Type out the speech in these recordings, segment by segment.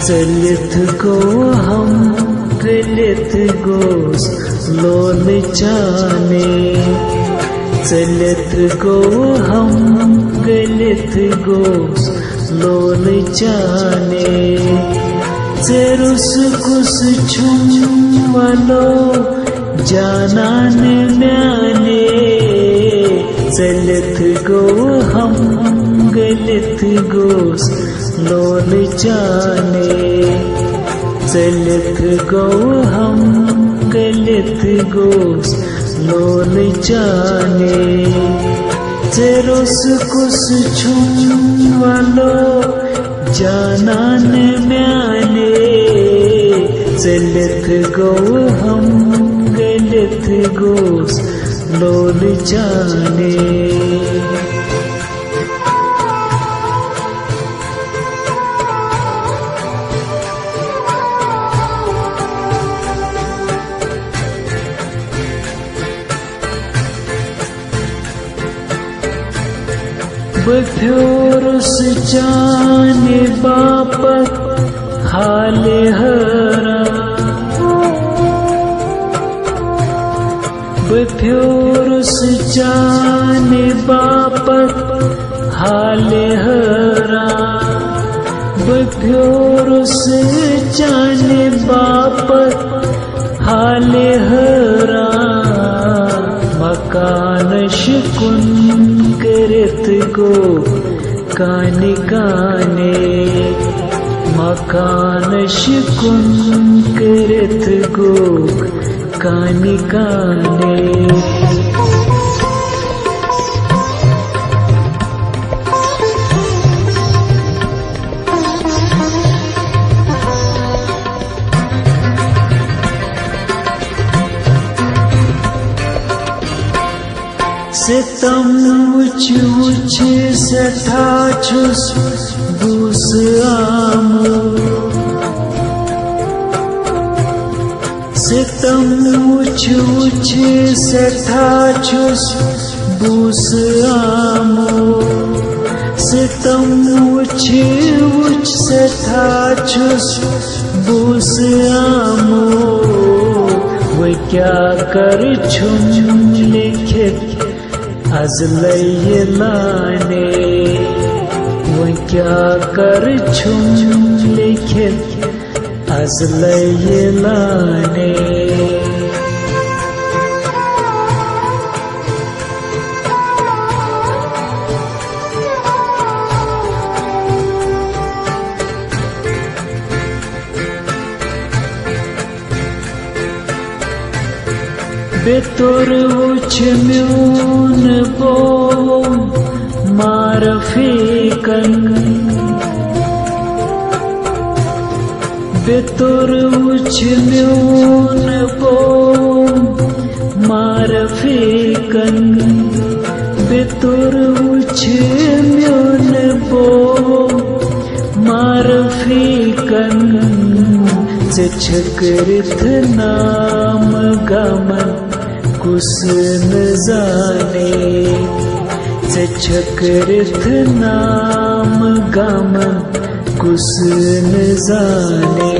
चलित गो हम गलित गोस लोल चाने, चलित गो हम गलित गोस लोल चाने, चेरुस कुस छुम वालो जानान म्याने, चलित गो हम गलित गोस लोल चाने, चलित गो हम गलित गोस लोल चाने, चेरुस कुस छुम वालो जानान म्याने, चलित गो हम गलित गोस लोल चाने। बथ्योरुस जाने बापत हाले हरा, बथ्योरुस जाने बापत हाले हरा, बथ्योरुस जाने बापत हाले हरा, मकान शिकुन करत गो काने काने, मकान शिकुन करत गो काने काने। सितम उच उच सठा छुस बूस आमो, सितम उच उच सठा छुस बूस आमो, सितम उच उच सठा छुस बूस आमो, वो क्या कर छुम लिखित अज़लय लाने, वो क्या कर छुम लिखित अज़लय लाने। बेतुर उच म्यून बो मारफीकन, बेतुर उच म्यून बो मारफीकन, बेतुर उच म्यून बो मारफीकन, चछकृत नाम गमन कुस न जाने, चछकृत नाम गमन कुस न जाने।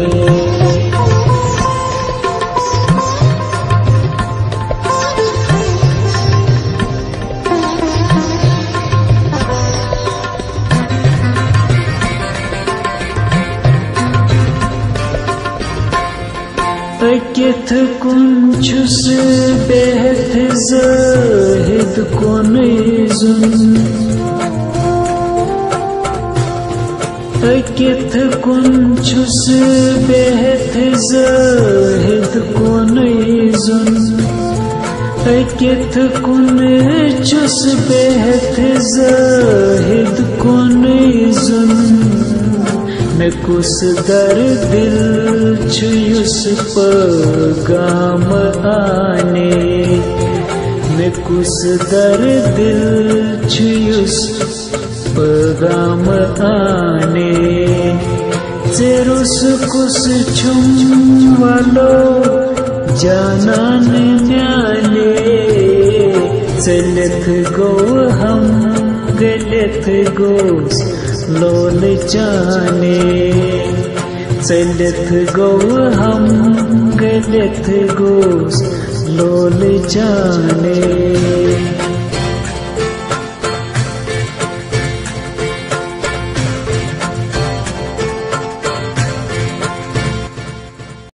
अकिथ कुंछुस बेहत ज़ाहिद कुन जुन, अकिथ कुंछुस बेहत ज़ाहिद कुन जुन, अकिथ कुंछुस बेहत ज़ाहिद कुन जुन, मैं कुस दर दिल छुयुस पैगाम आने, मैं कुस दर दिल छुयुस पैगाम आने, चेरुस कुस छुम वालो जानान न्याने, चलित गो हम गलित गोस लोल चाने, Seleth go ham geleth gos lol jane